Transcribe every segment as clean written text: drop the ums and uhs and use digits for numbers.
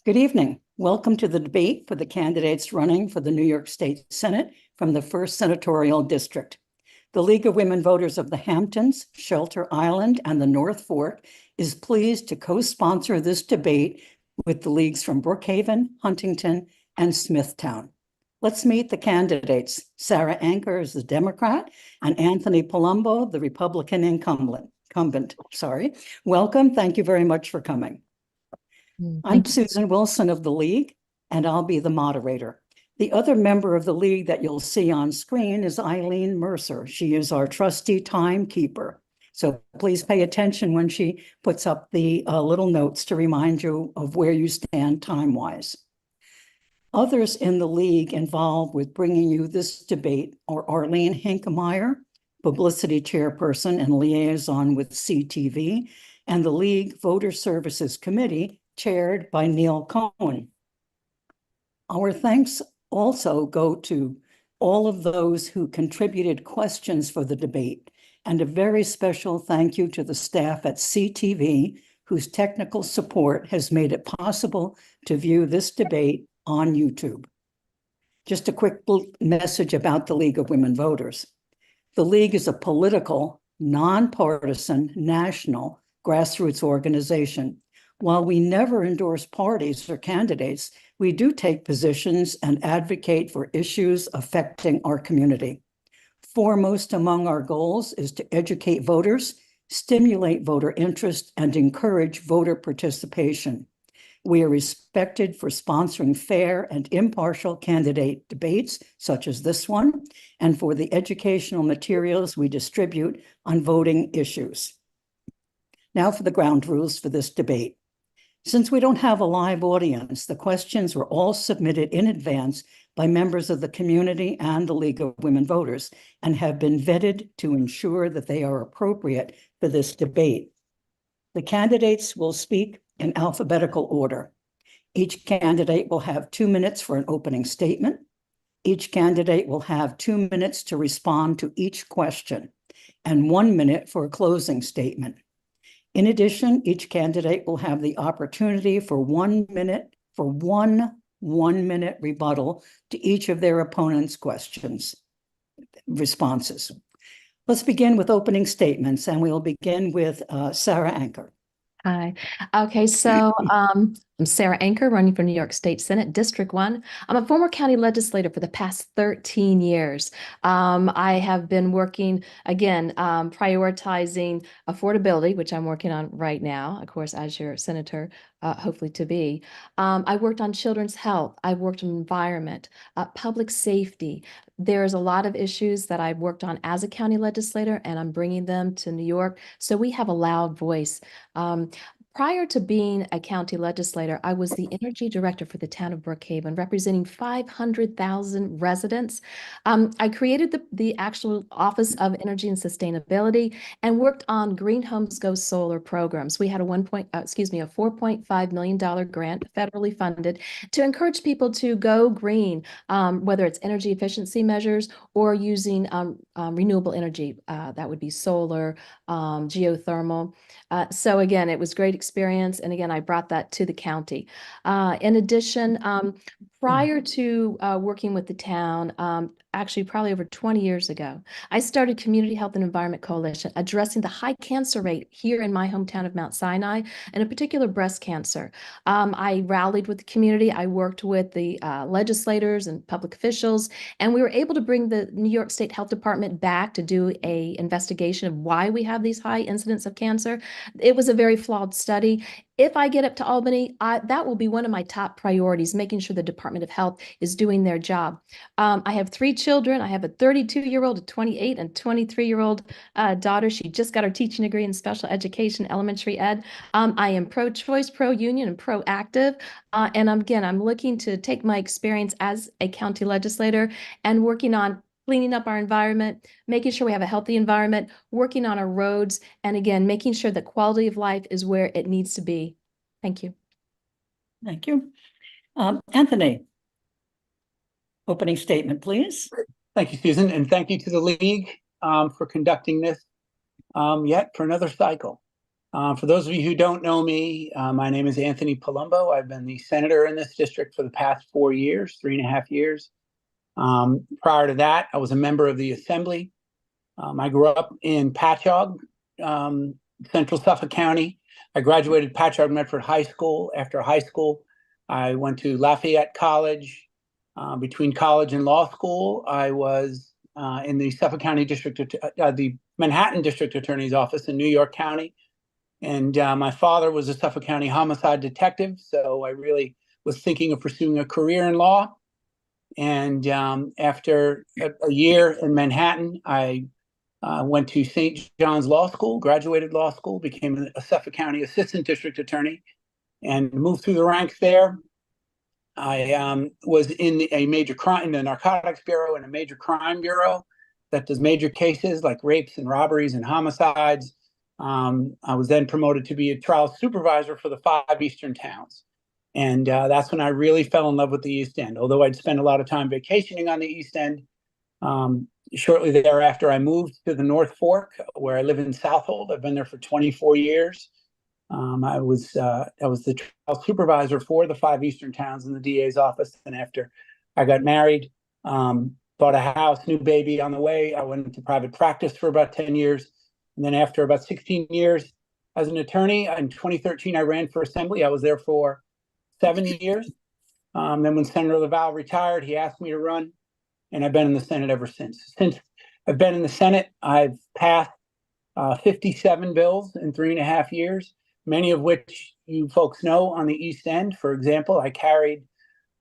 Good evening. Welcome to the debate for the candidates running for the New York State Senate from the 1st Senatorial District. The League of Women Voters of the Hamptons, Shelter Island, and the North Fork is pleased to co-sponsor this debate with the leagues from Brookhaven, Huntington, and Smithtown. Let's meet the candidates. Sarah Anker is the Democrat, and Anthony Palumbo, the Republican incumbent. Welcome. Thank you very much for coming. I'm Susan Wilson of the League, and I'll be the moderator. The other member of the League that you'll see on screen is Eileen Mercer. She is our trusty timekeeper. So please pay attention when she puts up the little notes to remind you of where you stand time-wise. Others in the League involved with bringing you this debate are Arlene Hinkemeyer, Publicity Chairperson and Liaison with CTV, and the League Voter Services Committee, chaired by Neil Cohen. Our thanks also go to all of those who contributed questions for the debate, and a very special thank you to the staff at CTV, whose technical support has made it possible to view this debate on YouTube. Just a quick message about the League of Women Voters. The League is a political, nonpartisan, national grassroots organization. While we never endorse parties or candidates, we do take positions and advocate for issues affecting our community. Foremost among our goals is to educate voters, stimulate voter interest, and encourage voter participation. We are respected for sponsoring fair and impartial candidate debates, such as this one, and for the educational materials we distribute on voting issues. Now for the ground rules for this debate. Since we don't have a live audience, the questions were all submitted in advance by members of the community and the League of Women Voters and have been vetted to ensure that they are appropriate for this debate. The candidates will speak in alphabetical order. Each candidate will have 2 minutes for an opening statement. Each candidate will have 2 minutes to respond to each question and 1 minute for a closing statement. In addition, each candidate will have the opportunity for 1 minute for one-minute rebuttal to each of their opponent's responses. Let's begin with opening statements, and we'll begin with Sarah Anker. Hi. Okay, so I'm Sarah Anker, running for New York State Senate, District 1. I'm a former county legislator for the past 13 years. I have been working, again, prioritizing affordability, which I'm working on right now, of course, as your senator, hopefully to be. I worked on children's health. I've worked on environment, public safety. There's a lot of issues that I've worked on as a county legislator, and I'm bringing them to New York. So we have a loud voice. Prior to being a county legislator, I was the energy director for the town of Brookhaven, representing 500,000 residents. I created the actual Office of Energy and Sustainability and worked on Green Homes Go Solar programs. We had a $4.5 million grant, federally funded, to encourage people to go green, whether it's energy efficiency measures or using renewable energy. That would be solar, geothermal. So again, it was great experience. And again, I brought that to the county. In addition, prior to working with the town, actually probably over 20 years ago, I started Community Health and Environment Coalition, addressing the high cancer rate here in my hometown of Mount Sinai, and in particular breast cancer. I rallied with the community. I worked with the legislators and public officials, and we were able to bring the New York State Health Department back to do an investigation of why we have these high incidents of cancer. It was a very flawed study. If I get up to Albany, that will be one of my top priorities, making sure the Department of Health is doing their job. I have 3 children. I have a 32-year-old, a 28, and 23-year-old daughter. She just got her teaching degree in special education, elementary ed. I am pro-choice, pro-union, and proactive. And I'm looking to take my experience as a county legislator and working on cleaning up our environment, making sure we have a healthy environment, working on our roads, and again, making sure that quality of life is where it needs to be. Thank you. Thank you. Anthony, opening statement, please. Thank you, Susan, and thank you to the League for conducting this yet for another cycle. For those of you who don't know me, my name is Anthony Palumbo. I've been the senator in this district for the past 4 years, 3.5 years. Prior to that, I was a member of the Assembly. I grew up in Patchogue, Central Suffolk County. I graduated Patchogue Medford High School. After high school, I went to Lafayette College. Between college and law school, I was in the Suffolk County District, the Manhattan District Attorney's Office in New York County. And my father was a Suffolk County homicide detective, so I really was thinking of pursuing a career in law. And after a year in Manhattan, I went to St. John's Law School, graduated law school, became a Suffolk County Assistant District Attorney, and moved through the ranks there. I was in a major crime, in the Narcotics Bureau and a major crime bureau that does major cases like rapes and robberies and homicides. I was then promoted to be a trial supervisor for the 5 Eastern towns. And that's when I really fell in love with the East End. Although I'd spent a lot of time vacationing on the East End, shortly thereafter, I moved to the North Fork, where I live in Southold. I've been there for 24 years. I was the trial supervisor for the 5 Eastern towns in the DA's office. And after I got married, bought a house, new baby on the way, I went into private practice for about 10 years. And then after about 16 years as an attorney, in 2013, I ran for Assembly. I was there for 7 years. Then when Senator Laval retired, he asked me to run, and I've been in the Senate ever since. Since I've been in the Senate, I've passed 57 bills in 3.5 years, many of which you folks know on the East End. For example, I carried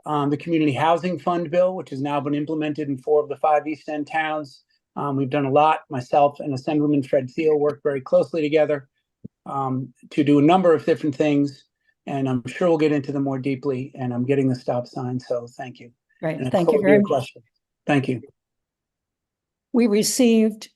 the Community Housing Fund bill, which has now been implemented in 4 of the 5 East End towns. We've done a lot. Myself and Assemblyman Fred Thiel worked very closely together to do a number of different things. And I'm sure we'll get into them more deeply. And I'm getting the stop sign, so thank you. Great. And Thank you very much. Question. Thank you. We received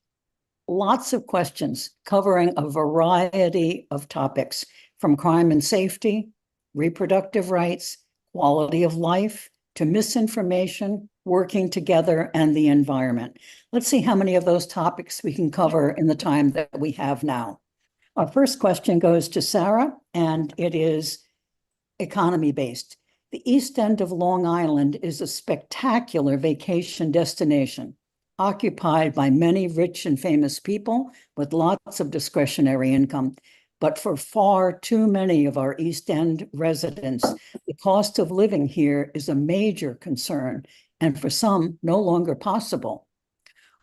lots of questions covering a variety of topics, from crime and safety, reproductive rights, quality of life, to misinformation, working together, and the environment. Let's see how many of those topics we can cover in the time that we have now. Our first question goes to Sarah, and it is economy-based. The East End of Long Island is a spectacular vacation destination, occupied by many rich and famous people with lots of discretionary income. But for far too many of our East End residents, the cost of living here is a major concern, and for some, no longer possible.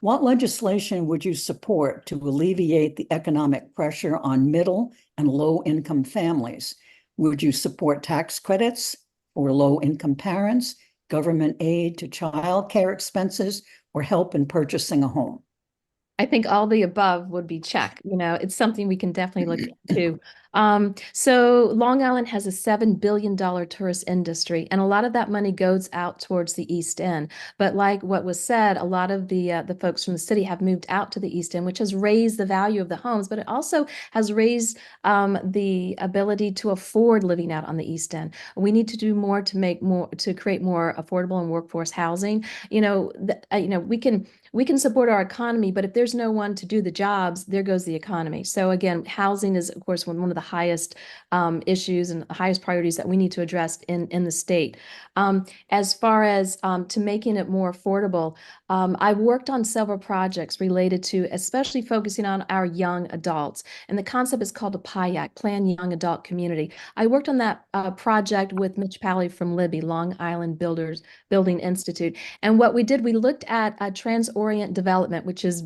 What legislation would you support to alleviate the economic pressure on middle and low-income families? Would you support tax credits for low-income parents, government aid to child care expenses, or help in purchasing a home? I think all the above would be check. It's something we can definitely look into. So Long Island has a $7 billion tourist industry, and a lot of that money goes out towards the East End. But like what was said, a lot of the folks from the city have moved out to the East End, which has raised the value of the homes, but it also has raised the ability to afford living out on the East End. We need to do more to create more affordable and workforce housing. We can support our economy, but if there's no one to do the jobs, there goes the economy. So again, housing is, of course, one of the highest issues and the highest priorities that we need to address in the state. As far as to making it more affordable, I've worked on several projects related to especially focusing on our young adults. And the concept is called a PIAC, Plan Young Adult Community. I worked on that project with Mitch Pally from Libby, Long Island Building Institute. And what we did, we looked at transorient development, which is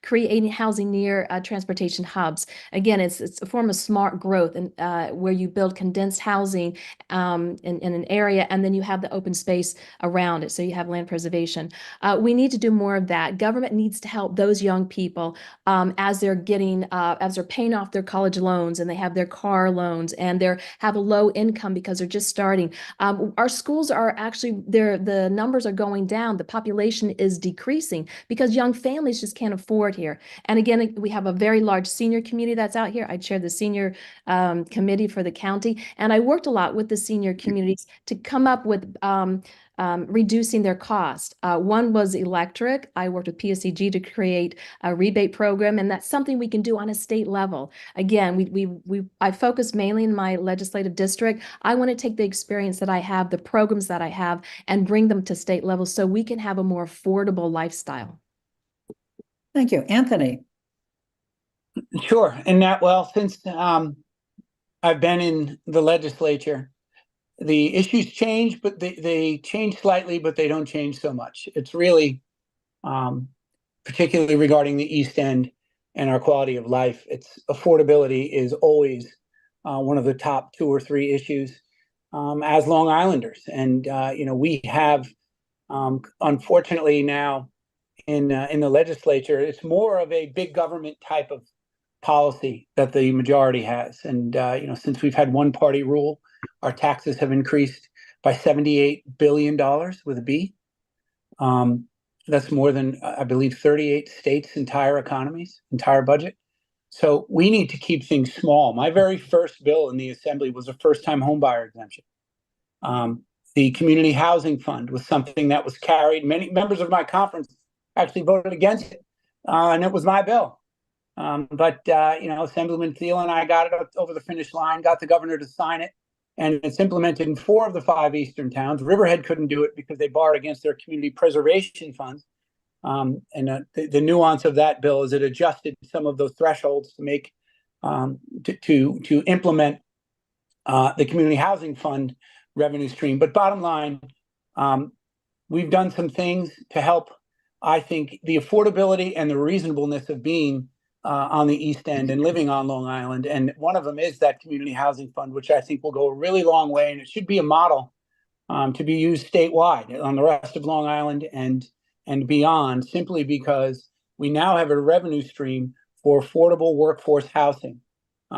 creating housing near transportation hubs. Again, it's a form of smart growth, and where you build condensed housing in an area, and then you have the open space around it, so you have land preservation. We need to do more of that. Government needs to help those young people as they're paying off their college loans, and they have their car loans, and they have a low income because they're just starting. Our schools are actually the numbers are going down. The population is decreasing because young families just can't afford here. And again, we have a very large senior community that's out here. I chair the senior committee for the county, and I worked a lot with the senior communities to come up with reducing their cost. One was electric. I worked with PSEG to create a rebate program, and that's something we can do on a state level. Again, I focus mainly in my legislative district. I want to take the experience that I have, the programs that I have, and bring them to state level so we can have a more affordable lifestyle. Thank you. Anthony. Sure. And that, well, since I've been in the legislature, the issues change, but they change slightly, but they don't change so much. It's really, particularly regarding the East End and our quality of life, it's affordability is always one of the top 2 or 3 issues as Long Islanders. And, we have, unfortunately now in the legislature, it's more of a big government type of policy that the majority has. And, since we've had one party rule, our taxes have increased by $78 billion with a B. That's more than, I believe, 38 states' entire economies, entire budget. So we need to keep things small. My very first bill in the Assembly was a first-time homebuyer exemption. The community housing fund was something that was carried. Many members of my conference actually voted against it, and it was my bill. But Assemblyman Thiel and I got it over the finish line, got the governor to sign it, and it's implemented in 4 of the 5 eastern towns. Riverhead couldn't do it because they borrowed against their community preservation funds. The nuance of that bill is it adjusted some of those thresholds to make to implement the community housing fund revenue stream. But bottom line, we've done some things to help, I think, the affordability and the reasonableness of being on the East End and living on Long Island. And one of them is that community housing fund, which I think will go a really long way. And it should be a model to be used statewide on the rest of Long Island and beyond, simply because we now have a revenue stream for affordable workforce housing. We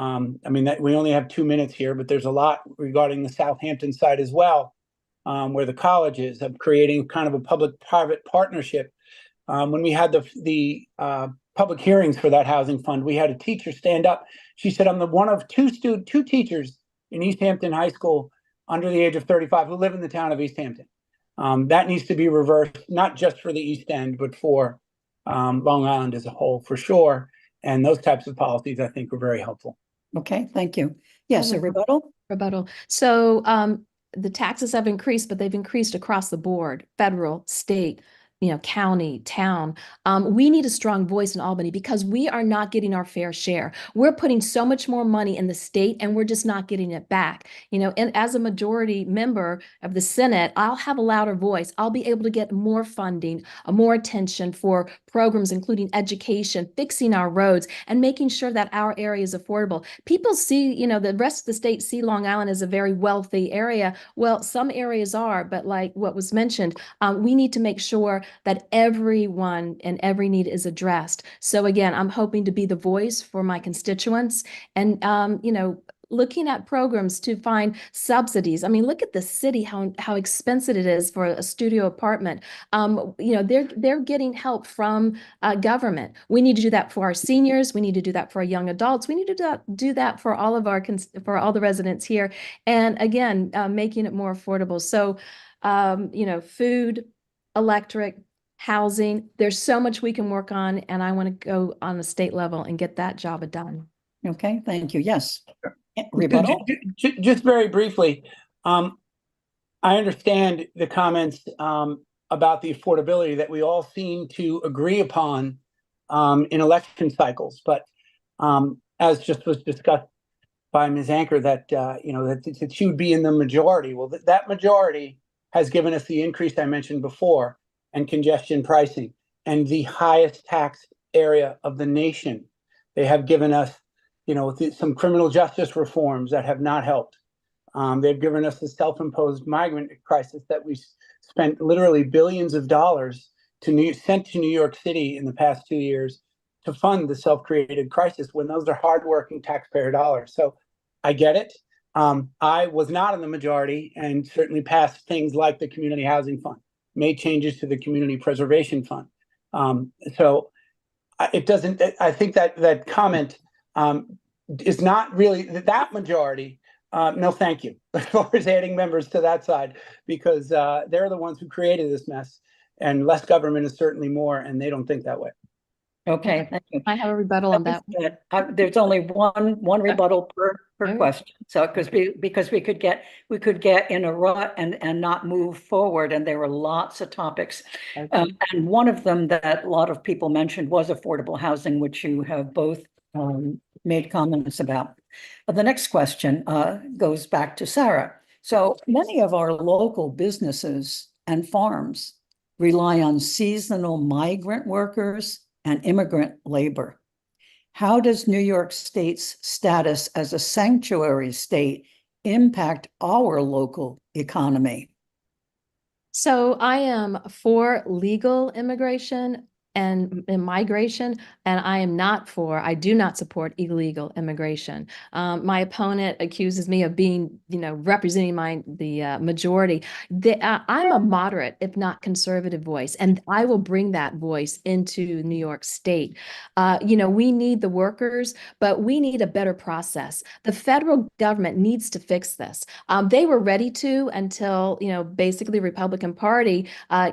only have 2 minutes here, but there's a lot regarding the Southampton side as well, where the college is creating kind of a public-private partnership. When we had the public hearings for that housing fund, we had a teacher stand up. She said, I'm the one of two teachers in East Hampton High School under the age of 35 who live in the town of East Hampton. That needs to be reversed, not just for the East End, but for Long Island as a whole, for sure. And those types of policies, I think, are very helpful. Okay, thank you. Yes, a rebuttal? Rebuttal. So the taxes have increased, but they've increased across the board, federal, state, county, town. We need a strong voice in Albany because we are not getting our fair share. We're putting so much more money in the state and we're just not getting it back. And as a majority member of the Senate, I'll have a louder voice. I'll be able to get more funding, more attention for programs, including education, fixing our roads, and making sure that our area is affordable. People see, the rest of the state see Long Island as a very wealthy area. Well, some areas are, but like what was mentioned, we need to make sure that everyone and every need is addressed. So again, I'm hoping to be the voice for my constituents and, looking at programs to find subsidies. I mean, look at the city, how expensive it is for a studio apartment. They're getting help from government. We need to do that for our seniors. We need to do that for our young adults. We need to do that for all of for all the residents here. And again, making it more affordable. So, food, electric, housing, there's so much we can work on, and I want to go on the state level and get that job done. Okay, thank you. Yes. Rebuttal? Just very briefly, I understand the comments about the affordability that we all seem to agree upon in election cycles, but as just was discussed by Ms. Anchor, that that she would be in the majority. Well, that majority has given us the increase I mentioned before and congestion pricing and the highest tax area of the nation. They have given us, some criminal justice reforms that have not helped. They've given us the self-imposed migrant crisis that we spent literally billions of dollars sent to New York City in the past 2 years to fund the self-created crisis when those are hardworking taxpayer dollars. So I get it. I was not in the majority and certainly passed things like the Community Housing Fund, made changes to the Community Preservation Fund. So it doesn't, I think that comment is not really that majority No, thank you. As far as adding members to that side, because they're the ones who created this mess, and less government is certainly more, and they don't think that way. Okay, thank you. I have a rebuttal on that. There's only one rebuttal per Okay. question. So because we could get in a rut and not move forward, and there were lots of topics. Okay. And one of them that a lot of people mentioned was affordable housing, which you have both made comments about. The next question goes back to Sarah. So many of our local businesses and farms rely on seasonal migrant workers and immigrant labor. How does New York State's status as a sanctuary state impact our local economy? So I am for legal immigration and migration, and I do not support illegal immigration. My opponent accuses me of being, representing the majority. I'm a moderate, if not conservative voice, and I will bring that voice into New York State. We need the workers, but we need a better process. The federal government needs to fix this. They were ready to until, basically Republican Party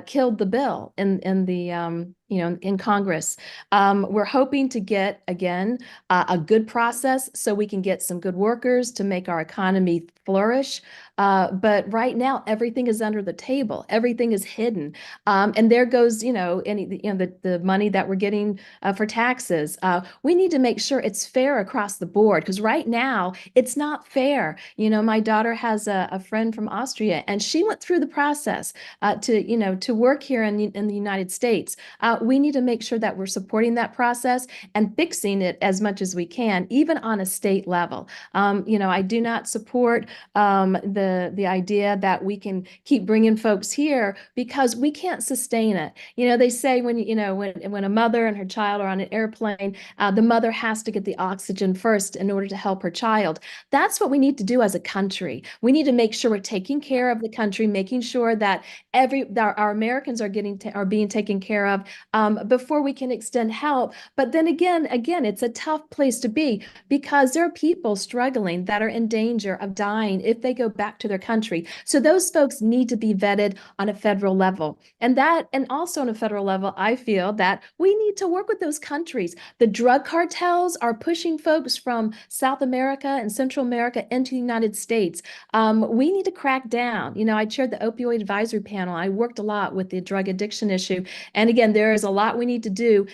killed the bill in Congress. We're hoping to get, again, a good process so we can get some good workers to make our economy flourish. But right now, everything is under the table. Everything is hidden. And there goes, the money that we're getting for taxes. We need to make sure it's fair across the board, because right now it's not fair. My daughter has a friend from Austria, and she went through the process to work here in the United States. We need to make sure that we're supporting that process and fixing it as much as we can, even on a state level. I do not support the idea that we can keep bringing folks here, because we can't sustain it. They say when a mother and her child are on an airplane, the mother has to get the oxygen first in order to help her child. That's what we need to do as a country. We need to make sure we're taking care of the country, making sure that our Americans are being taken care of before we can extend help. But then again, it's a tough place to be, because there are people struggling that are in danger of dying if they go back to their country. So those folks need to be vetted on a federal level. And also on a federal level, I feel that we need to work with those countries. The drug cartels are pushing folks from South America and Central America into the United States. We need to crack down. I chaired the opioid advisory panel. I worked a lot with the drug addiction issue. And again, there is a lot we need to do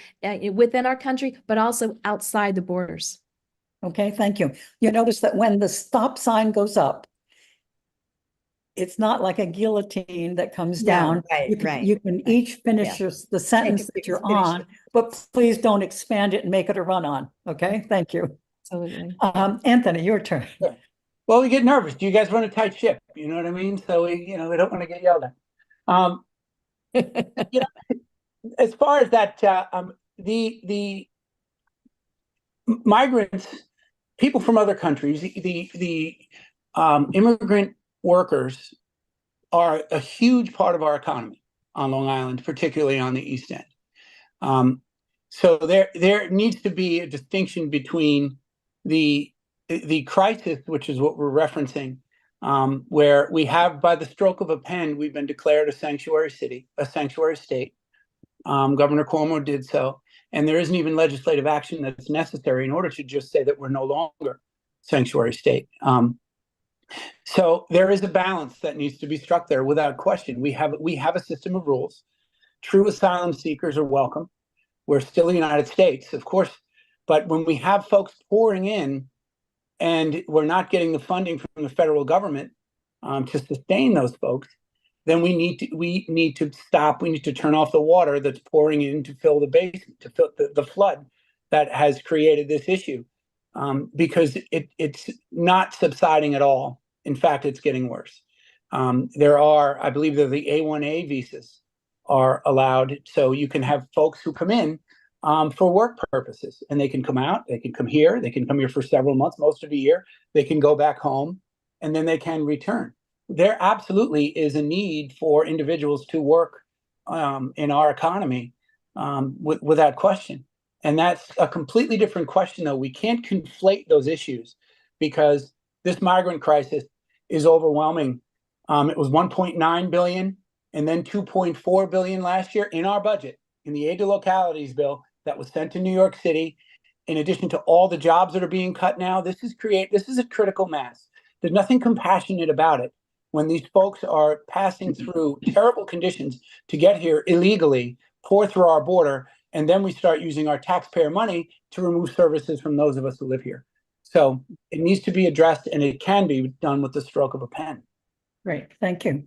within our country, but also outside the borders. Okay, thank you. You notice that when the stop sign goes up, it's not like a guillotine that comes down. You can each finish the sentence that you're on, but please don't expand it and make it a run-on. Okay, thank you. Absolutely. Anthony, your turn. Yeah. Well, we get nervous. You guys run a tight ship, you know what I mean? So we don't want to get yelled at. As far as that, the migrants, people from other countries, the immigrant workers are a huge part of our economy on Long Island, particularly on the East End. So there needs to be a distinction between the crisis, which is what we're referencing, where we have, by the stroke of a pen, we've been declared a sanctuary state. Governor Cuomo did so, and there isn't even legislative action that's necessary in order to just say that we're no longer sanctuary state. So there is a balance that needs to be struck there without question. We have a system of rules. True asylum seekers are welcome. We're still the United States, of course, but when we have folks pouring in and we're not getting the funding from the federal government to sustain those folks, then we need to stop. We need to turn off the water that's pouring in to fill the basement, to fill the flood that has created this issue, because it's not subsiding at all. In fact, it's getting worse. I believe that the A1A visas are allowed, so you can have folks who come in for work purposes, and they can come out, they can come here for several months, most of the year, they can go back home, and then they can return. There absolutely is a need for individuals to work in our economy without question. And that's a completely different question, though. We can't conflate those issues, because This migrant crisis is overwhelming. It was 1.9 billion and then 2.4 billion last year in our budget, in the aid to localities bill that was sent to New York City. In addition to all the jobs that are being cut now, this is a critical mass. There's nothing compassionate about it when these folks are passing through terrible conditions to get here illegally, pour through our border, and then we start using our taxpayer money to remove services from those of us who live here. So it needs to be addressed, and it can be done with the stroke of a pen. Great, thank you.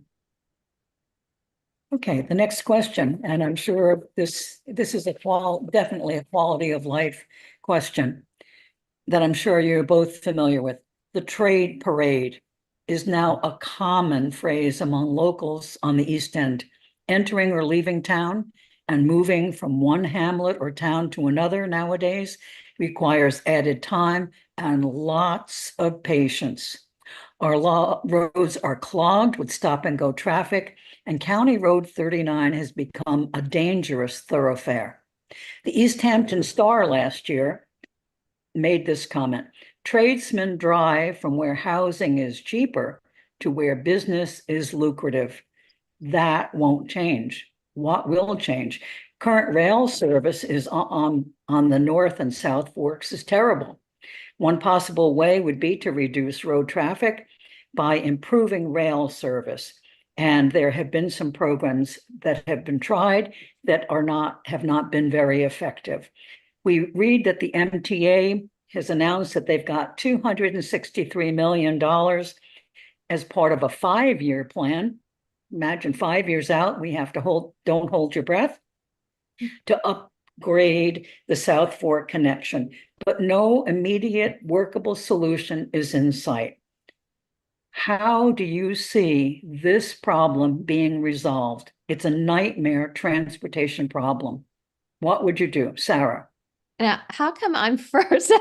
Okay, the next question, and I'm sure this is definitely a quality of life question that I'm sure you're both familiar with. The trade parade is now a common phrase among locals on the East End, entering or leaving town and moving from one hamlet or town to another nowadays requires added time and lots of patience. Our roads are clogged with stop and go traffic, and County Road 39 has become a dangerous thoroughfare. The East Hampton Star last year made this comment: tradesmen drive from where housing is cheaper to where business is lucrative. That won't change. What will change? Current rail service is on the North and South Forks is terrible. One possible way would be to reduce road traffic by improving rail service. And there have been some programs that have been tried that have not been very effective. We read that the MTA has announced that they've got $263 million as part of a 5-year plan. Imagine 5 years out, we have to don't hold your breath, to upgrade the South Fork connection, but no immediate workable solution is in sight. How do you see this problem being resolved? It's a nightmare transportation problem. What would you do, Sarah? Now, how come I'm first?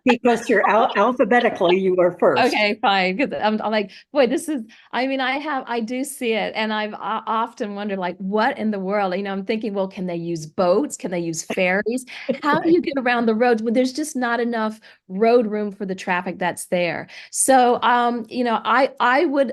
Because you're alphabetically, you are first. Okay, fine. Because I'm like, boy, this is, I mean, I do see it. And I've often wondered, like, what in the world? You know, I'm thinking, well, can they use boats? Can they use ferries? How do you get around the roads when there's just not enough road room for the traffic that's there? So, you know, I would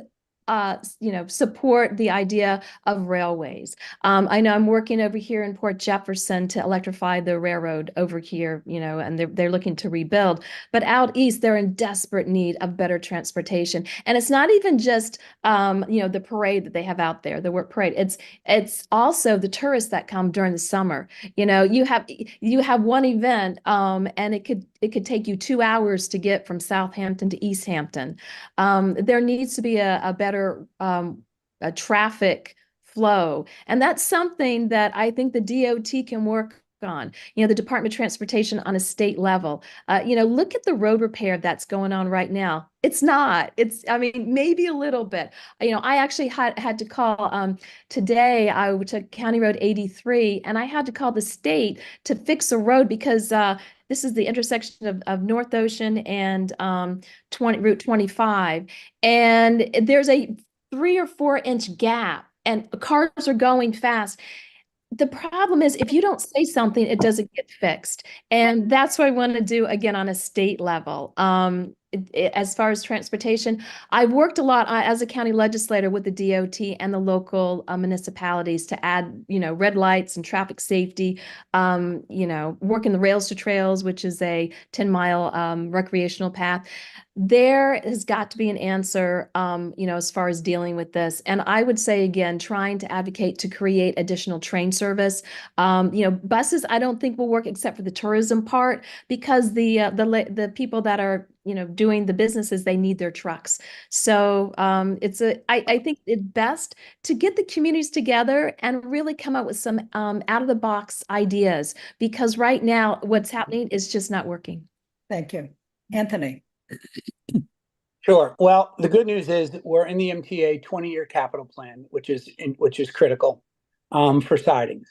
support the idea of railways. I know I'm working over here in Port Jefferson to electrify the railroad over here, you know, and they're looking to rebuild. But out east, they're in desperate need of better transportation. And it's not even just, you know, the parade that they have out there, the work parade. It's also the tourists that come during the summer. You know, you have one event, and it could take you 2 hours to get from Southampton to East Hampton. There needs to be a better a traffic flow. And that's something that I think the DOT can work on, you know, the Department of Transportation on a state level. You know, look at the road repair that's going on right now. I mean, maybe a little bit. You know, I actually had to call today. I took County Road 83 and I had to call the state to fix a road because this is the intersection of North Ocean and Route 25. And there's a 3 or 4 inch gap and cars are going fast. The problem is if you don't say something, it doesn't get fixed. And that's what I want to do again on a state level. As far as transportation, I've worked a lot as a county legislator with the DOT and the local municipalities to add, you know, red lights and traffic safety, you know, working the Rails to Trails, which is a 10-mile recreational path. There has got to be an answer, you know, as far as dealing with this. And I would say, again, trying to advocate to create additional train service. You know, buses, I don't think will work except for the tourism part because the people that are, you know, doing the businesses, they need their trucks. So I think it's best to get the communities together and really come up with some out of the box ideas because right now what's happening is just not working. Thank you. Anthony. Sure. Well, the good news is we're in the MTA 20-year capital plan, which is critical for sidings.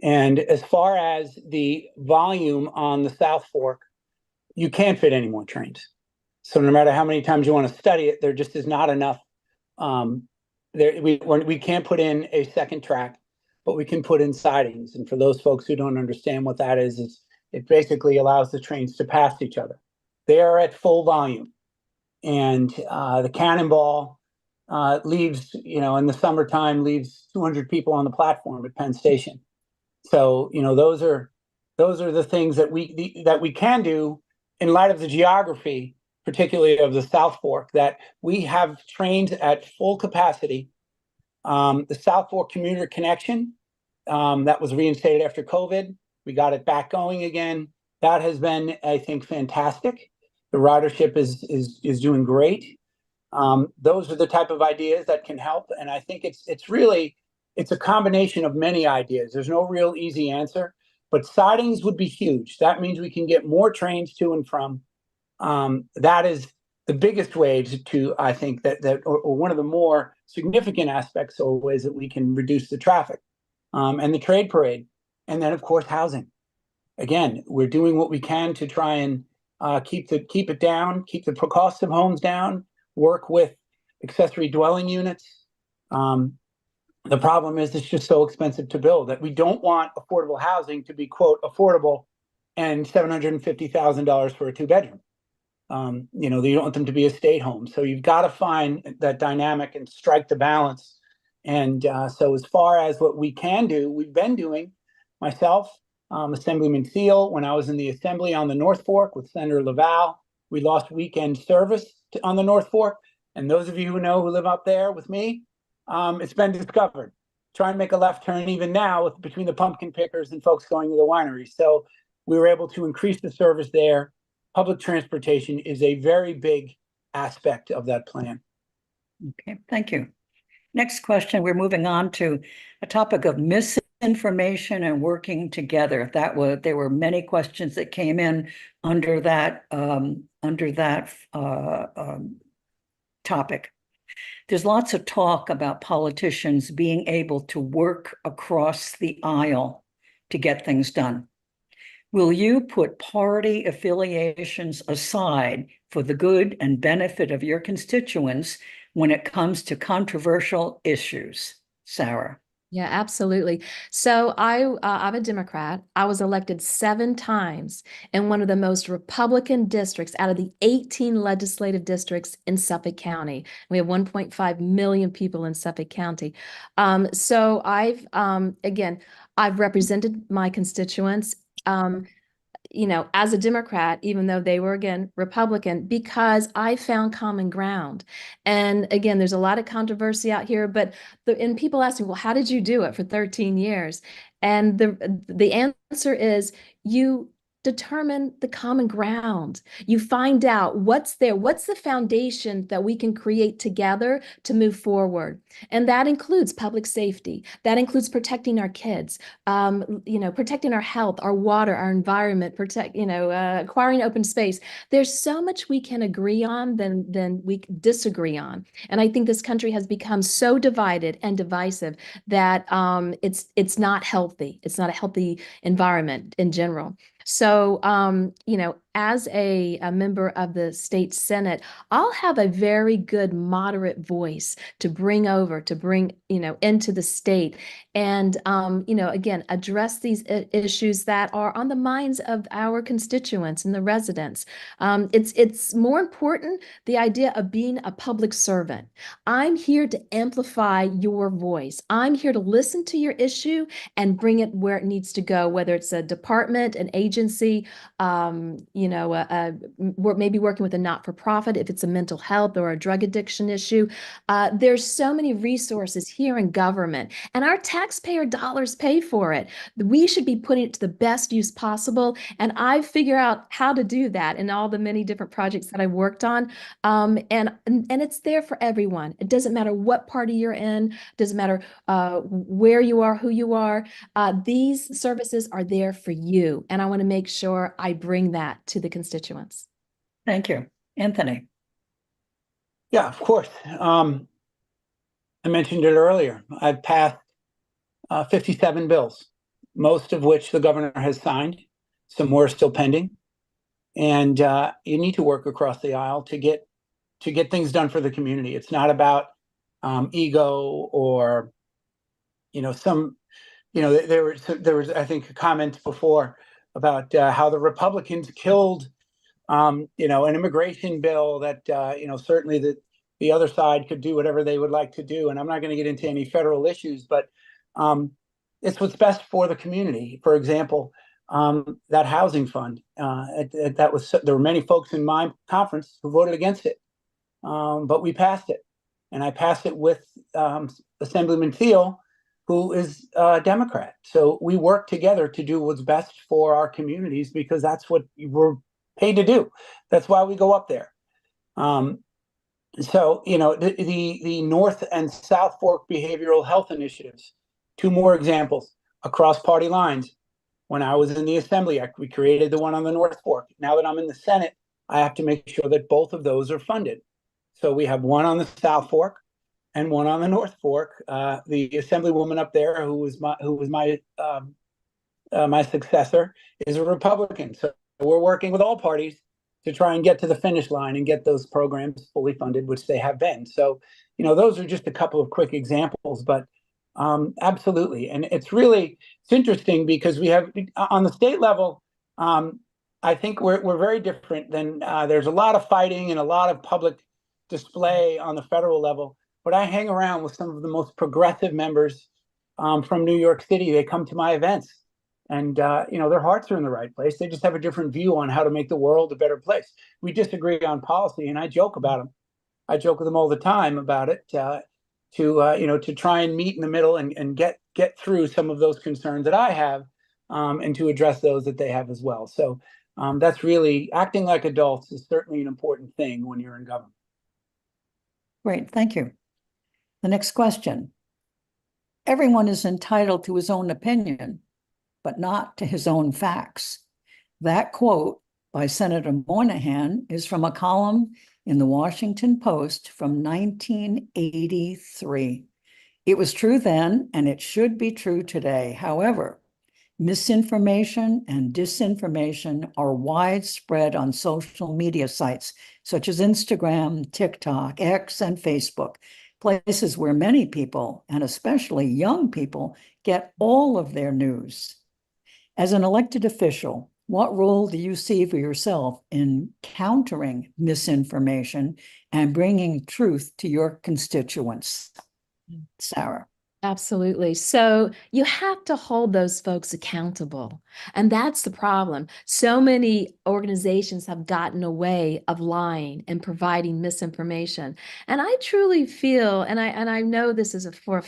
And as far as the volume on the South Fork, you can't fit any more trains. So no matter how many times you want to study it, there just is not enough. We can't put in a second track, but we can put in sidings. And for those folks who don't understand what that is, it basically allows the trains to pass each other. They are at full volume. and the Cannonball leaves, in the summertime, leaves 200 people on the platform at Penn Station. So, those are the things that we can do in light of the geography, particularly of the South Fork, that we have trains at full capacity. The South Fork Commuter Connection, that was reinstated after COVID. We got it back going again. That has been, I think, fantastic. The ridership is doing great. Those are the type of ideas that can help, and I think it's a combination of many ideas. There's no real easy answer, but sidings would be huge. That means we can get more trains to and from. That is the biggest way to I think or one of the more significant aspects or ways that we can reduce the traffic, and the trade parade, and then of course housing. Again, we're doing what we can to try and keep it down, keep the cost of homes down, work with accessory dwelling units. The problem is it's just so expensive to build that we don't want affordable housing to be, quote, affordable and $750,000 for a 2-bedroom. You don't want them to be estate homes. So you've got to find that dynamic and strike the balance. And so as far as what we can do, we've been doing, myself, Assemblyman Thiel, when I was in the Assembly on the North Fork with Senator Laval, we lost weekend service on the North Fork. And those of you who live up there with me, it's been discovered. Try and make a left turn even now between the pumpkin pickers and folks going to the winery. So we were able to increase the service there. Public transportation is a very big aspect of that plan. Okay, thank you. Next question, we're moving on to a topic of misinformation and working together. There were many questions that came in under that topic. There's lots of talk about politicians being able to work across the aisle to get things done. Will you put party affiliations aside for the good and benefit of your constituents when it comes to controversial issues? Sarah. Yeah, absolutely. So I'm a Democrat. I was elected 7 times in one of the most Republican districts out of the 18 legislative districts in Suffolk County. We have 1.5 million people in Suffolk County. So I've represented my constituents. As a Democrat, even though they were, again, Republican, because I found common ground. And again, there's a lot of controversy out here, but and people ask me, well, how did you do it for 13 years? And the answer is you determine the common ground. You find out what's there, what's the foundation that we can create together to move forward. And that includes public safety. That includes protecting our kids, protecting our health, our water, our environment, acquiring open space. There's so much we can agree on than we disagree on. And I think this country has become so divided and divisive that it's not healthy. It's not a healthy environment in general. So, as a member of the state Senate, I'll have a very good moderate voice to bring into the state and, again, address these issues that are on the minds of our constituents and the residents. It's more important, the idea of being a public servant. I'm here to amplify your voice. I'm here to listen to your issue and bring it where it needs to go, whether it's a department, an agency, we're maybe working with a not-for-profit if it's a mental health or a drug addiction issue. There's so many resources here in government, and our taxpayer dollars pay for it. We should be putting it to the best use possible, and I've figured out how to do that in all the many different projects that I've worked on, and it's there for everyone. It doesn't matter what party you're in, it doesn't matter where you are, who you are. These services are there for you, and I want to make sure I bring that to the constituents. Thank you. Anthony. Yeah, of course. I mentioned it earlier. I've passed 57 bills, most of which the governor has signed. Some more are still pending. And you need to work across the aisle to get things done for the community. It's not about ego or, there was, I think, a comment before about how the Republicans killed an immigration bill that, certainly the other side could do whatever they would like to do. And I'm not going to get into any federal issues, but it's what's best for the community. For example, that housing fund, there were many folks in my conference who voted against it, but we passed it. And I passed it with Assemblyman Thiel, who is a Democrat. So we work together to do what's best for our communities, because that's what we're paid to do. That's why we go up there. The North and South Fork behavioral health initiatives, two more examples across party lines. When I was in the Assembly, we created the one on the North Fork. Now that I'm in the Senate, I have to make sure that both of those are funded. So we have one on the South Fork and one on the North Fork. The Assemblywoman up there, who was my successor, is a Republican. So we're working with all parties to try and get to the finish line and get those programs fully funded, which they have been. So, those are just a couple of quick examples, but absolutely. And it's interesting because we have on the state level, I think we're very different than there's a lot of fighting and a lot of public display on the federal level. But I hang around with some of the most progressive members from New York City. They come to my events. And, their hearts are in the right place. They just have a different view on how to make the world a better place. We disagree on policy, and I joke about them. I joke with them all the time about it to try and meet in the middle and get through some of those concerns that I have and to address those that they have as well. So that's really acting like adults is certainly an important thing when you're in government. Great, thank you. The next question. Everyone is entitled to his own opinion, but not to his own facts. That quote by Senator Moynihan is from a column in the Washington Post from 1983. It was true then, and it should be true today. However, misinformation and disinformation are widespread on social media sites such as Instagram, TikTok, X, and Facebook, places where many people, and especially young people, get all of their news. As an elected official, what role do you see for yourself in countering misinformation and bringing truth to your constituents? Sarah. Absolutely. So you have to hold those folks accountable. And that's the problem. So many organizations have gotten away of lying and providing misinformation. And I truly feel, and I know this is for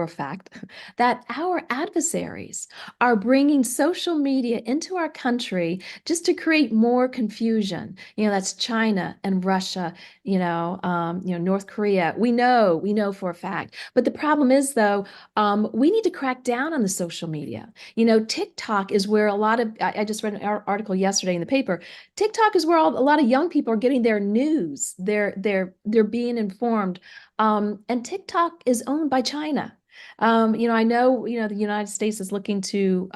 a fact, that our adversaries are bringing social media into our country just to create more confusion. That's China and Russia, North Korea. We know for a fact. But the problem is, though, we need to crack down on the social media. TikTok is where a lot of, I just read an article yesterday in the paper. TikTok is where a lot of young people are getting their news. They're being informed. And TikTok is owned by China. I know, the United States is looking to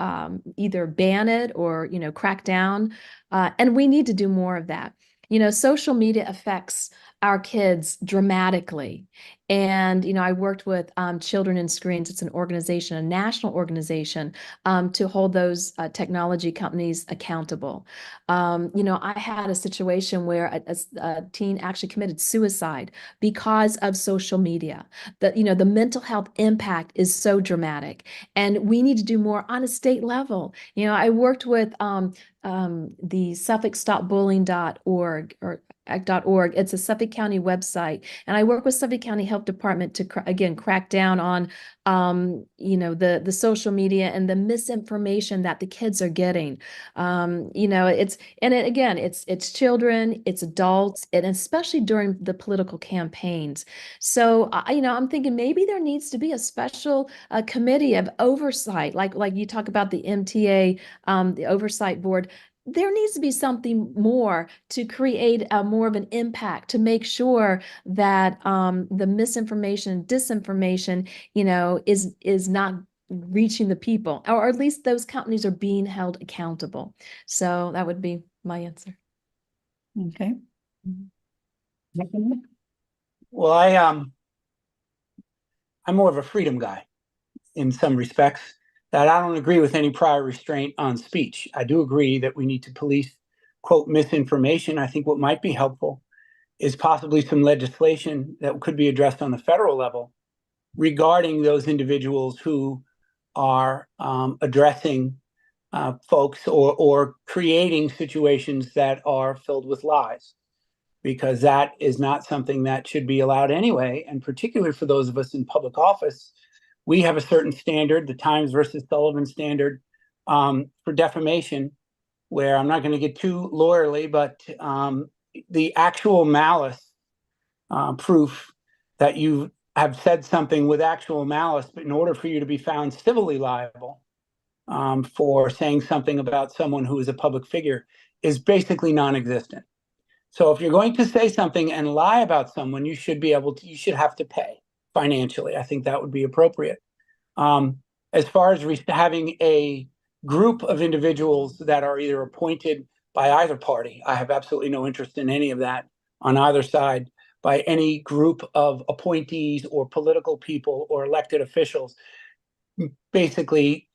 either ban it or, crack down. And we need to do more of that. Social media affects our kids dramatically. And, I worked with Children in Screens. It's an organization, a national organization, to hold those technology companies accountable. I had a situation where a teen actually committed suicide because of social media. The mental health impact is so dramatic, and we need to do more on a state level. I worked with the SuffolkStopBullying.org or .org. It's a Suffolk County website, and I work with Suffolk County Health Department to again crack down on the social media and the misinformation that the kids are getting. It's children, it's adults, and especially during the political campaigns. So I'm thinking maybe there needs to be a special committee of oversight, like you talk about the MTA, the oversight board. There needs to be something more to create more of an impact to make sure that the misinformation, disinformation, is not reaching the people, or at least those companies are being held accountable. So that would be my answer. Okay. Well, I'm more of a freedom guy in some respects. That I don't agree with any prior restraint on speech. I do agree that we need to police quote, misinformation, I think what might be helpful is possibly some legislation that could be addressed on the federal level regarding those individuals who are addressing folks or creating situations that are filled with lies, because that is not something that should be allowed anyway. And particularly for those of us in public office, we have a certain standard, the Times versus Sullivan standard, for defamation, where I'm not going to get too lawyerly, but the actual malice proof that you have said something with actual malice, but in order for you to be found civilly liable for saying something about someone who is a public figure is basically non-existent. So if you're going to say something and lie about someone, you should have to pay financially. I think that would be appropriate. As far as having a group of individuals that are either appointed by either party, I have absolutely no interest in any of that on either side, by any group of appointees or political people or elected officials, basically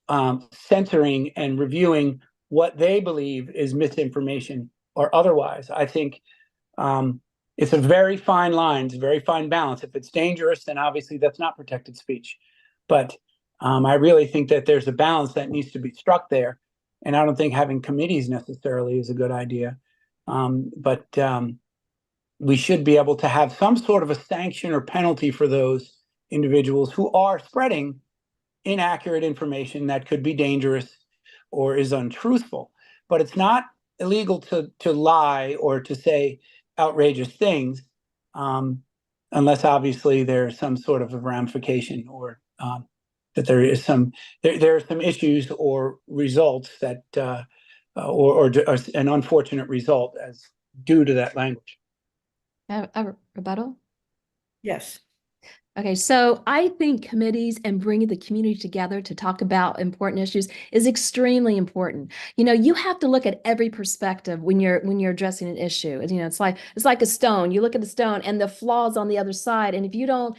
censoring and reviewing what they believe is misinformation or otherwise. I think it's a very fine line, it's a very fine balance. If it's dangerous, then obviously that's not protected speech. But I really think that there's a balance that needs to be struck there. And I don't think having committees necessarily is a good idea. But we should be able to have some sort of a sanction or penalty for those individuals who are spreading inaccurate information that could be dangerous or is untruthful. But it's not illegal to lie or to say outrageous things, unless obviously there's some sort of a ramification or that there are some issues or results that or an unfortunate result as due to that language. A rebuttal? Yes. Okay, so I think committees and bringing the community together to talk about important issues is extremely important. You know, you have to look at every perspective when you're addressing an issue. You know, it's like a stone. You look at the stone and the flaws on the other side, and if you don't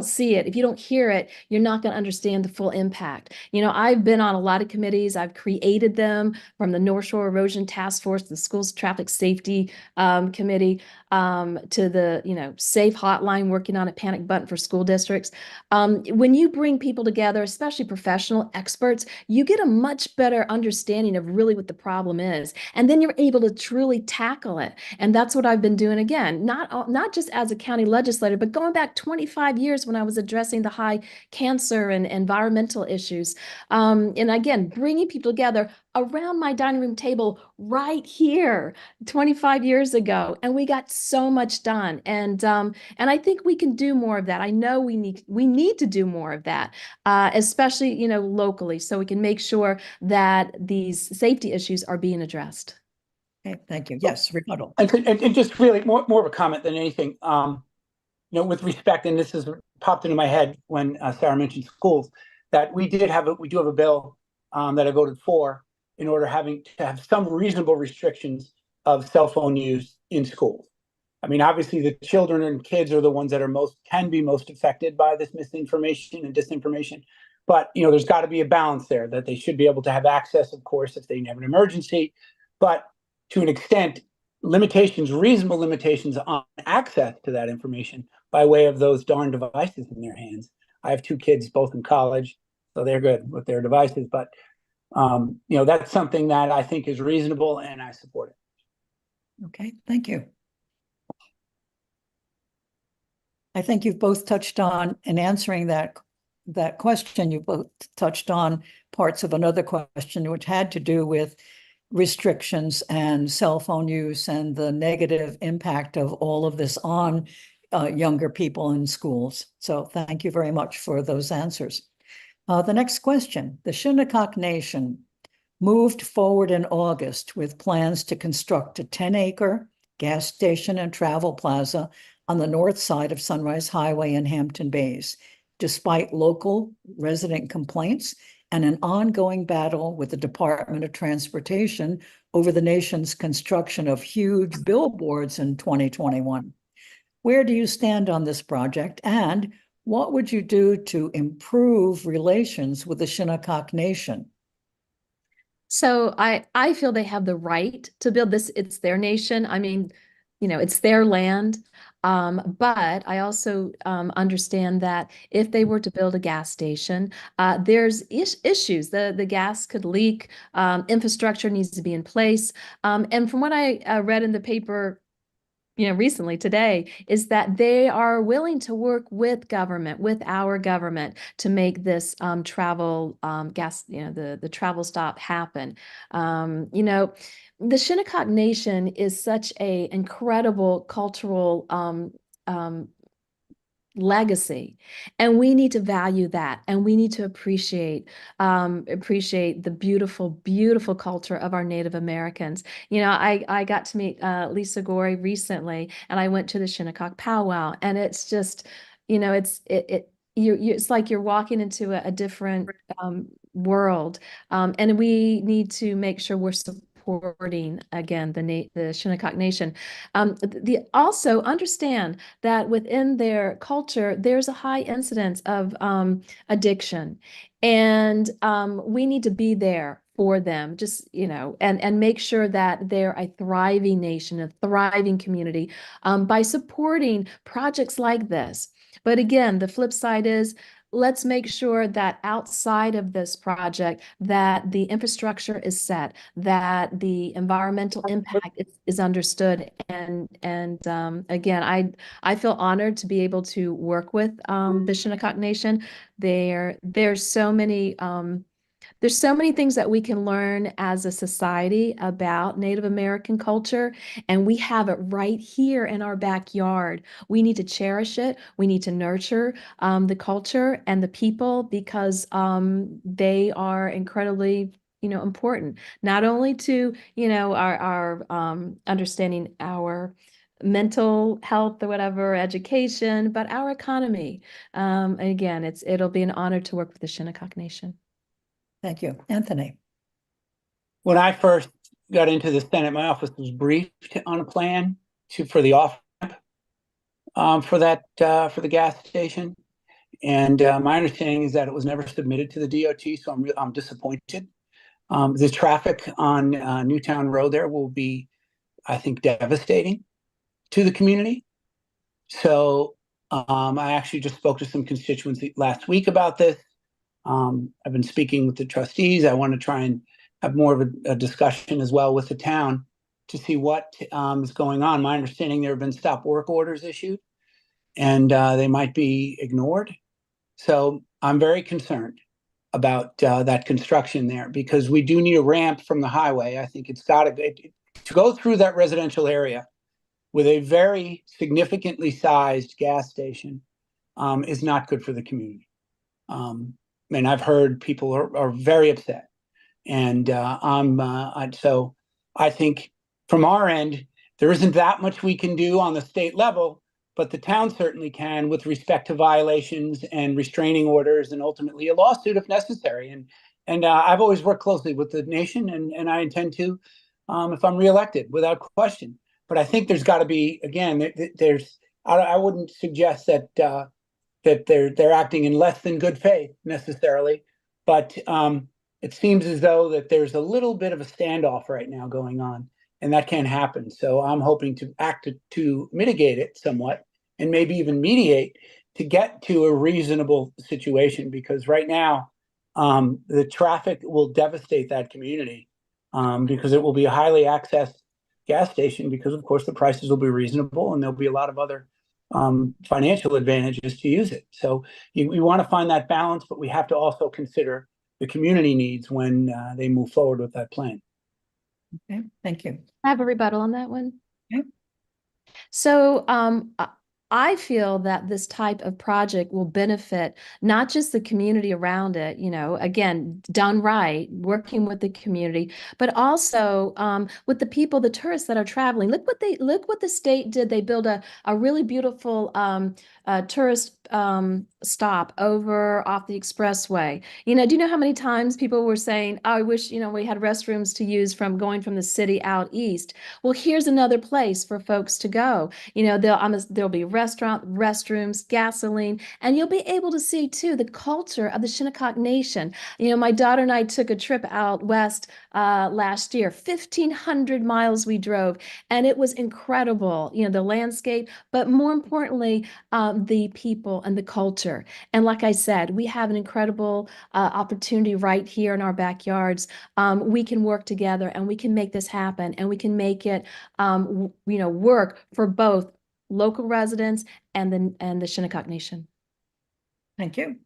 see it, if you don't hear it, you're not going to understand the full impact. You know, I've been on a lot of committees. I've created them, from the North Shore Erosion Task Force, the Schools Traffic Safety Committee, to the Safe Hotline, working on a panic button for school districts. When you bring people together, especially professional experts, you get a much better understanding of really what the problem is, and then you're able to truly tackle it. And that's what I've been doing, again, not just as a county legislator, but going back 25 years when I was addressing the high cancer and environmental issues. And again, bringing people together around my dining room table right here 25 years ago, and we got so much done. And I think we can do more of that. I know we need to do more of that, especially locally, so we can make sure that these safety issues are being addressed. Okay, thank you. Yes, rebuttal. And just really more of a comment than anything. With respect, and this has popped into my head when Sarah mentioned schools, that we do have a bill that I voted for in order to have some reasonable restrictions of cell phone use in schools. I mean, obviously the children and kids are the ones that can be most affected by this misinformation and disinformation. But, there's got to be a balance there, that they should be able to have access, of course, if they have an emergency, but to an extent, reasonable limitations on access to that information by way of those darn devices in their hands. I have two kids, both in college, so they're good with their devices, but that's something that I think is reasonable, and I support it. Okay, thank you. I think you've both touched on, in answering that question, you both touched on parts of another question, which had to do with restrictions and cell phone use and the negative impact of all of this on younger people in schools. So thank you very much for those answers. The next question: the Shinnecock Nation moved forward in August with plans to construct a 10-acre gas station and travel plaza on the north side of Sunrise Highway in Hampton Bays, despite local resident complaints and an ongoing battle with the Department of Transportation over the nation's construction of huge billboards in 2021. Where do you stand on this project, and what would you do to improve relations with the Shinnecock Nation? So I feel they have the right to build this. It's their nation. I mean, it's their land. But I also understand that if they were to build a gas station, there's issues. The gas could leak. Infrastructure needs to be in place. And from what I read in the paper, recently today, is that they are willing to work with government, with our government, to make this travel gas, the travel stop happen. The Shinnecock Nation is such a incredible cultural legacy, and we need to value that, and we need to appreciate the beautiful culture of our Native Americans. I got to meet Lisa Gorey recently, and I went to the Shinnecock powwow, and it's just, it's like you're walking into a different world, and we need to make sure we're supporting again the Shinnecock Nation. Also understand that within their culture, there's a high incidence of addiction. And we need to be there for them, just, and make sure that they're a thriving nation, a thriving community, by supporting projects like this. But again, the flip side is, let's make sure that outside of this project, that the infrastructure is set, that the environmental impact is understood. And again, I feel honored to be able to work with the Shinnecock Nation. There's so many things that we can learn as a society about Native American culture, and we have it right here in our backyard. We need to cherish it. We need to nurture the culture and the people, because they are incredibly, important, not only to, our understanding our mental health or whatever, education, but our economy. Again, it'll be an honor to work with the Shinnecock Nation. Thank you. Anthony. When I first got into the Senate, my office was briefed on a plan for the off ramp for the gas station, and my understanding is that it was never submitted to the DOT. So I'm disappointed. The traffic on Newtown Road there will be, I think, devastating to the community. So I actually just spoke to some constituents last week about this. I've been speaking with the trustees. I want to try and have more of a discussion as well with the town to see what is going on. My understanding, there have been stop work orders issued, and they might be ignored. So I'm very concerned about that construction there, because we do need a ramp from the highway. I think it's got to go through that residential area with a very significantly sized gas station is not good for the community. And I've heard people are very upset, and so I think from our end, there isn't that much we can do on the state level, but the town certainly can, with respect to violations and restraining orders, and ultimately a lawsuit if necessary. And I've always worked closely with the nation, and I intend to, if I'm reelected, without question. But I think there's got to be, again, I wouldn't suggest that they're acting in less than good faith necessarily, but it seems as though that there's a little bit of a standoff right now going on, and that can't happen. So I'm hoping to act to mitigate it somewhat, and maybe even mediate to get to a reasonable situation, because right now the traffic will devastate that community, because it will be a highly accessed gas station, because of course the prices will be reasonable, and there'll be a lot of other financial advantages to use it. So we want to find that balance, but we have to also consider the community needs when they move forward with that plan. Okay, thank you. I have a rebuttal on that one. Okay. So I feel that this type of project will benefit not just the community around it, again, done right, working with the community, but also with the people, the tourists that are traveling. Look what the state did. They built a really beautiful tourist stop over off the expressway. You know, do you know how many times people were saying, "Oh, I wish, you know, we had restrooms to use from going from the city out east." Well, here's another place for folks to go. You know, there'll be restrooms, gasoline, and you'll be able to see too the culture of the Shinnecock Nation. You know, my daughter and I took a trip out west last year. 1,500 miles we drove, and it was incredible. You know, the landscape, but more importantly, the people and the culture. And like I said, we have an incredible opportunity right here in our backyards. We can work together and we can make this happen, and we can make it, you know, work for both local residents and the Shinnecock Nation. Thank you.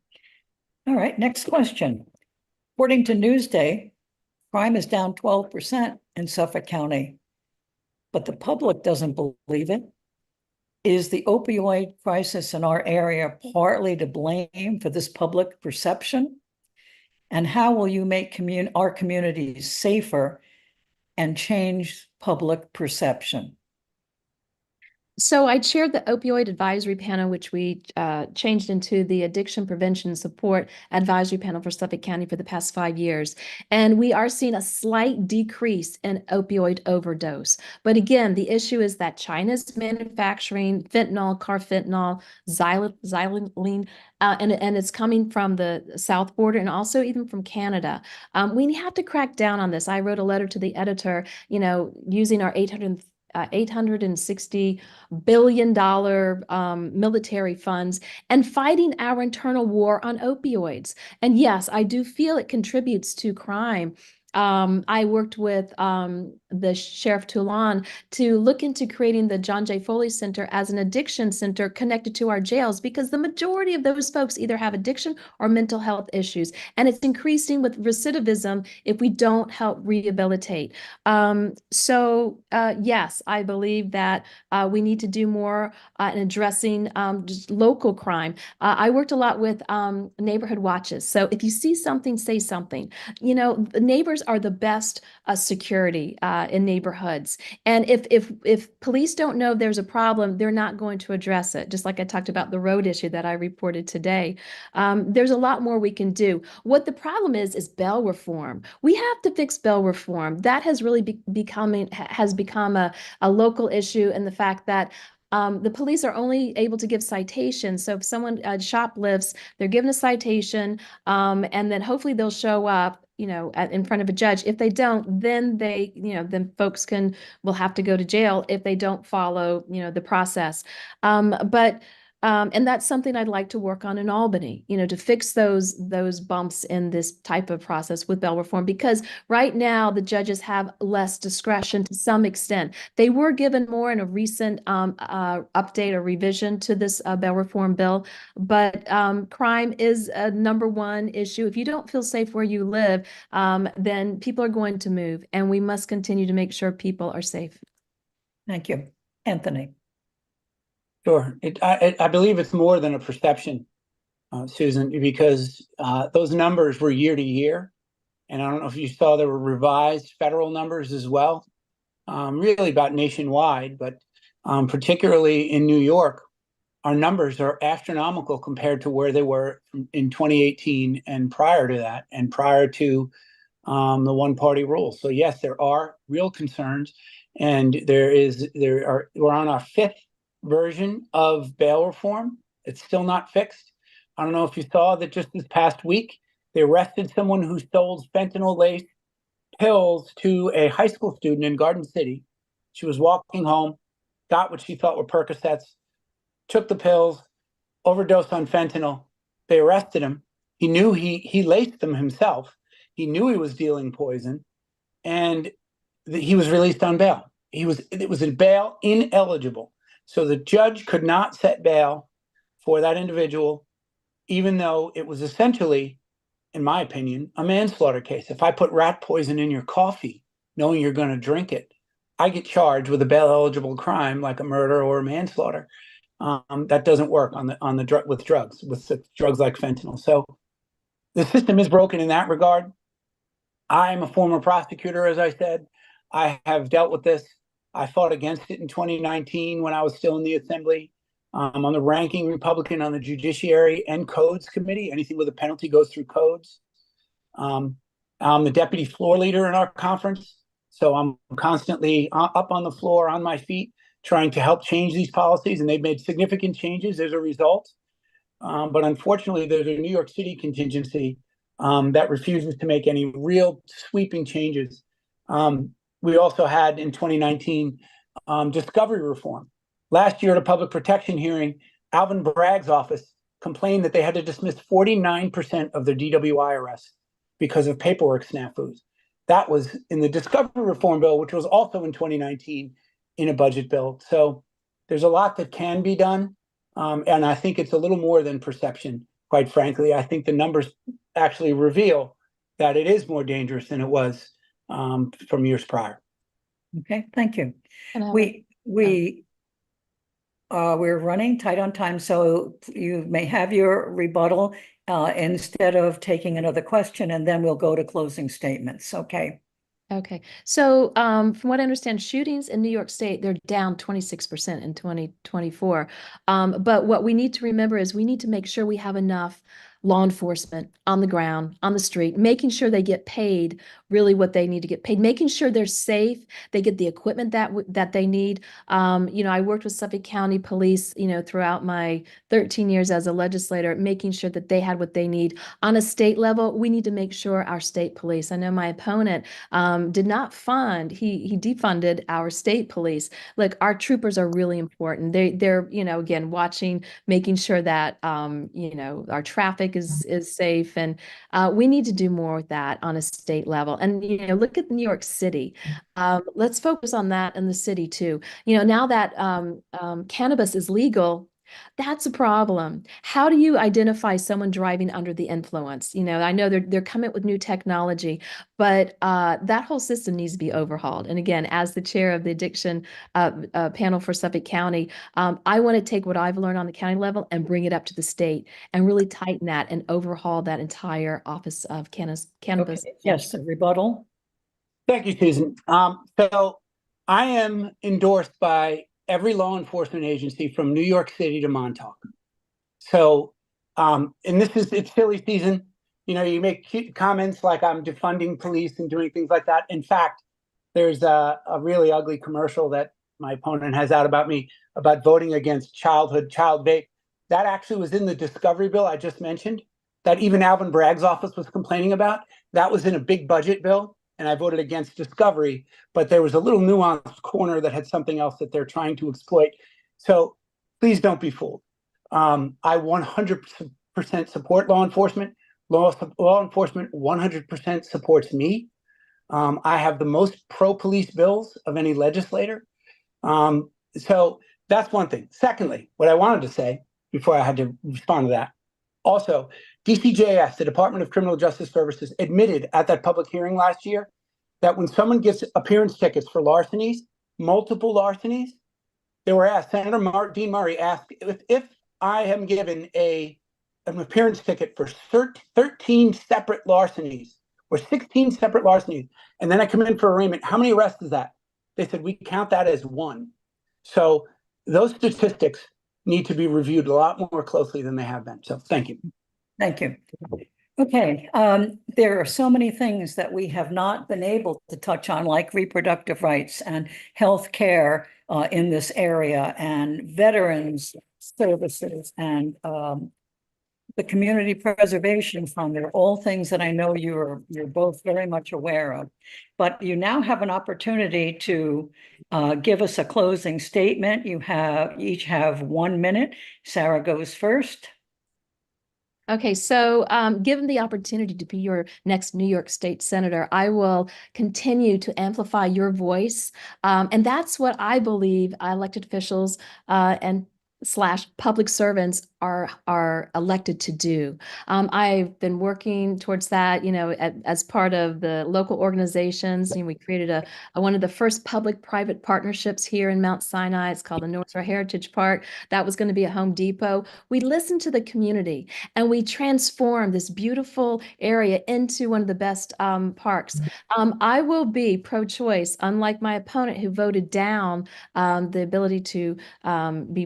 All right, next question. According to Newsday, crime is down 12% in Suffolk County, but the public doesn't believe it. Is the opioid crisis in our area partly to blame for this public perception? And how will you make our communities safer and change public perception? So I chaired the opioid advisory panel, which we changed into the addiction prevention support advisory panel for Suffolk County for the past 5 years. And we are seeing a slight decrease in opioid overdose. But again, the issue is that China's manufacturing fentanyl, carfentanil, xylene, and it's coming from the south border and also even from Canada. We have to crack down on this. I wrote a letter to the editor, you know, using our $860 billion military funds and fighting our internal war on opioids. And yes, I do feel it contributes to crime. I worked with the Sheriff Toulon to look into creating the John J. Foley Center as an addiction center connected to our jails, because the majority of those folks either have addiction or mental health issues. And it's increasing with recidivism if we don't help rehabilitate. Yes, I believe that we need to do more in addressing just local crime. I worked a lot with neighborhood watches. So if you see something, say something. You know, the neighbors are the best security in neighborhoods. And if police don't know there's a problem, they're not going to address it. Just like I talked about the road issue that I reported today. There's a lot more we can do. What the problem is bail reform. We have to fix bail reform. That has really become a local issue, and the fact that the police are only able to give citations. So if someone shoplifts, they're given a citation, and then hopefully they'll show up, you know, in front of a judge. If they don't, then then folks will have to go to jail if they don't follow, you know, the process. And that's something I'd like to work on in Albany, you know, to fix those bumps in this type of process with bail reform, because right now the judges have less discretion to some extent. They were given more in a recent update or revision to this bail reform bill, but crime is a #1 issue. If you don't feel safe where you live, then people are going to move, and we must continue to make sure people are safe. Thank you. Anthony. Sure. I believe it's more than a perception, Susan, because those numbers were year to year. And I don't know if you saw there were revised federal numbers as well, really about nationwide, but particularly in New York, our numbers are astronomical compared to where they were in 2018 and prior to that, and prior to the one-party rule. So yes, there are real concerns, and we're on our 5th version of bail reform. It's still not fixed. I don't know if you saw that just this past week, they arrested someone who sold fentanyl-laced pills to a high school student in Garden City. She was walking home, got what she thought were Percocets, took the pills, overdosed on fentanyl. They arrested him. He knew he laced them himself. He knew he was dealing poison, and he was released on bail. It was a bail ineligible. So the judge could not set bail for that individual, even though it was essentially, in my opinion, a manslaughter case. If I put rat poison in your coffee, knowing you're going to drink it, I get charged with a bail-eligible crime like a murder or a manslaughter. That doesn't work with drugs like fentanyl. So the system is broken in that regard. I'm a former prosecutor, as I said. I have dealt with this. I fought against it in 2019 when I was still in the assembly. I'm on the ranking Republican on the Judiciary and Codes Committee. Anything with a penalty goes through codes. I'm the deputy floor leader in our conference. So I'm constantly up on the floor, on my feet, trying to help change these policies. And they've made significant changes as a result. But unfortunately, there's a New York City contingency that refuses to make any real sweeping changes. We also had in 2019 discovery reform. Last year at a public protection hearing, Alvin Bragg's office complained that they had to dismiss 49% of their DWI arrests because of paperwork snafus. That was in the discovery reform bill, which was also in 2019 in a budget bill. So there's a lot that can be done. And I think it's a little more than perception, quite frankly. I think the numbers actually reveal that it is more dangerous than it was from years prior. Okay, thank you. We're running tight on time, so you may have your rebuttal instead of taking another question, and then we'll go to closing statements. Okay. Okay. So from what I understand, shootings in New York State, they're down 26% in 2024. But what we need to remember is we need to make sure we have enough law enforcement on the ground, on the street, making sure they get paid really what they need to get paid, making sure they're safe, they get the equipment that they need. I worked with Suffolk County Police, throughout my 13 years as a legislator, making sure that they had what they need. On a state level, we need to make sure our state police, I know my opponent did not fund, he defunded our state police. Look, our troopers are really important. They're again, watching, making sure that, our traffic is safe. And we need to do more with that on a state level. And, look at New York City. Let's focus on that in the city too. Now that cannabis is legal, that's a problem. How do you identify someone driving under the influence? I know they're coming with new technology, but that whole system needs to be overhauled. And again, as the chair of the addiction panel for Suffolk County, I want to take what I've learned on the county level and bring it up to the state and really tighten that and overhaul that entire Office of Cannabis. Okay. Yes, a rebuttal. Thank you, Susan. So I am endorsed by every law enforcement agency from New York City to Montauk. So, and it's silly season. You make cute comments like I'm defunding police and doing things like that. In fact, there's a really ugly commercial that my opponent has out about me about voting against child vape. That actually was in the discovery bill I just mentioned, that even Alvin Bragg's office was complaining about. That was in a big budget bill, and I voted against discovery, but there was a little nuanced corner that had something else that they're trying to exploit. So please don't be fooled. I 100% support law enforcement. Law enforcement 100% supports me. I have the most pro-police bills of any legislator. So that's one thing. Secondly, what I wanted to say before I had to respond to that, also, DCJS, the Department of Criminal Justice Services, admitted at that public hearing last year that when someone gets appearance tickets for larcenies, multiple larcenies, they were asked, Senator Dean Murray asked, if I am given an appearance ticket for 13 separate larcenies or 16 separate larcenies, and then I come in for arraignment, how many arrests is that? They said, we count that as one. So those statistics need to be reviewed a lot more closely than they have been. So thank you. Thank you. Okay, there are so many things that we have not been able to touch on, like reproductive rights and health care in this area, and veterans services, and the Community Preservation Fund. They're all things that I know you're both very much aware of. But you now have an opportunity to give us a closing statement. You each have 1 minute. Sarah goes first. Okay, so given the opportunity to be your next New York State Senator, I will continue to amplify your voice. And that's what I believe elected officials and public servants are elected to do. I've been working towards that, as part of the local organizations. We created one of the first public-private partnerships here in Mount Sinai. It's called the North Shore Heritage Park. That was going to be a Home Depot. We listened to the community and we transformed this beautiful area into one of the best parks. I will be pro-choice, unlike my opponent who voted down the ability to be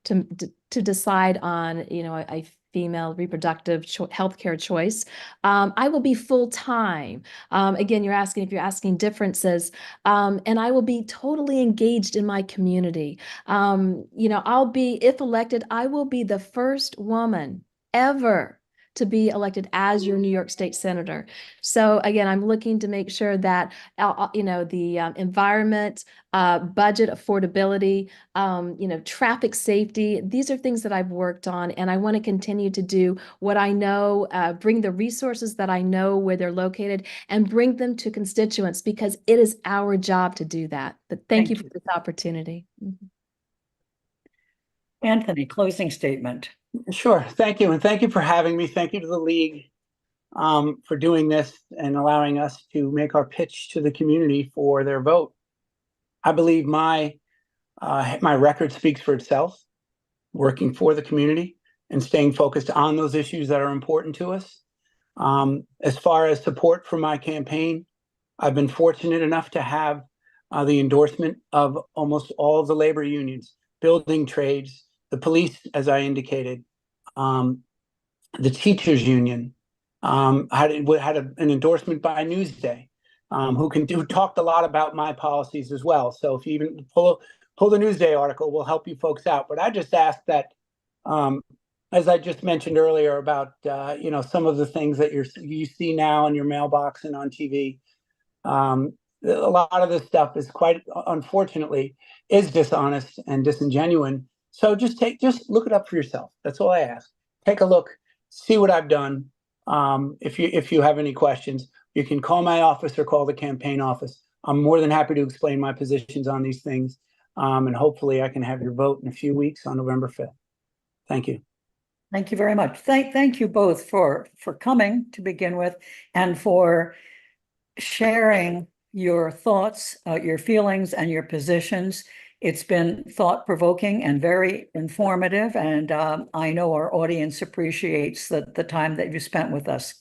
to decide on, a female reproductive healthcare choice. I will be full-time. Again, you're asking differences, and I will be totally engaged in my community. If elected, I will be the first woman ever to be elected as your New York State Senator. So again, I'm looking to make sure that, the environment, budget affordability, traffic safety, these are things that I've worked on, and I want to continue to do what I know, bring the resources that I know where they're located and bring them to constituents, because it is our job to do that. But thank you for this opportunity. Anthony, closing statement. Sure. Thank you. And thank you for having me. Thank you to the league for doing this and allowing us to make our pitch to the community for their vote. I believe my record speaks for itself, working for the community and staying focused on those issues that are important to us. As far as support for my campaign, I've been fortunate enough to have the endorsement of almost all of the labor unions, building trades, the police, as I indicated, the teachers union, had an endorsement by Newsday, who talked a lot about my policies as well. So if you even pull the Newsday article, we'll help you folks out. But I just ask that, as I just mentioned earlier about some of the things that you see now in your mailbox and on TV. A lot of this stuff is quite unfortunately is dishonest and disingenuous. So just look it up for yourself. That's all I ask. Take a look, see what I've done. If you have any questions, you can call my office or call the campaign office. I'm more than happy to explain my positions on these things. And hopefully I can have your vote in a few weeks on November 5th. Thank you. Thank you very much. Thank you both for coming to begin with, and for sharing your thoughts, your feelings, and your positions. It's been thought-provoking and very informative, and I know our audience appreciates the time that you spent with us.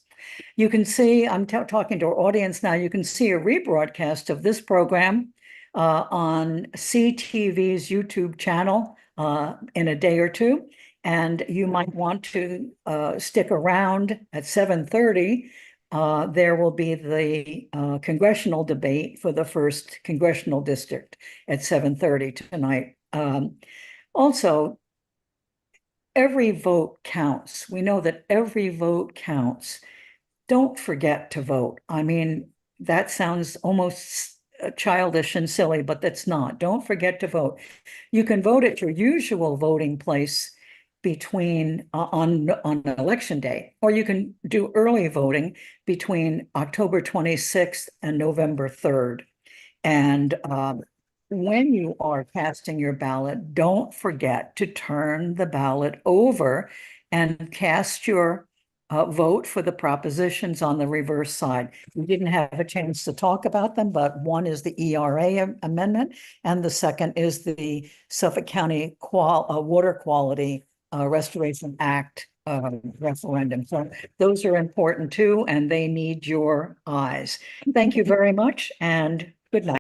You can see, I'm talking to our audience now, you can see a rebroadcast of this program on CTV's YouTube channel in a day or two, and you might want to stick around at 7:30. There will be the congressional debate for the 1st congressional district at 7:30 tonight. Also, every vote counts. We know that every vote counts. Don't forget to vote. I mean, that sounds almost childish and silly, but that's not. Don't forget to vote. You can vote at your usual voting place between on election day, or you can do early voting between October 26th and November 3rd. And when you are casting your ballot, don't forget to turn the ballot over and cast your vote for the propositions on the reverse side. We didn't have a chance to talk about them, but one is the ERA amendment, and the second is the Suffolk County Water Quality Restoration Act referendum. So those are important too, and they need your eyes. Thank you very much, and good night.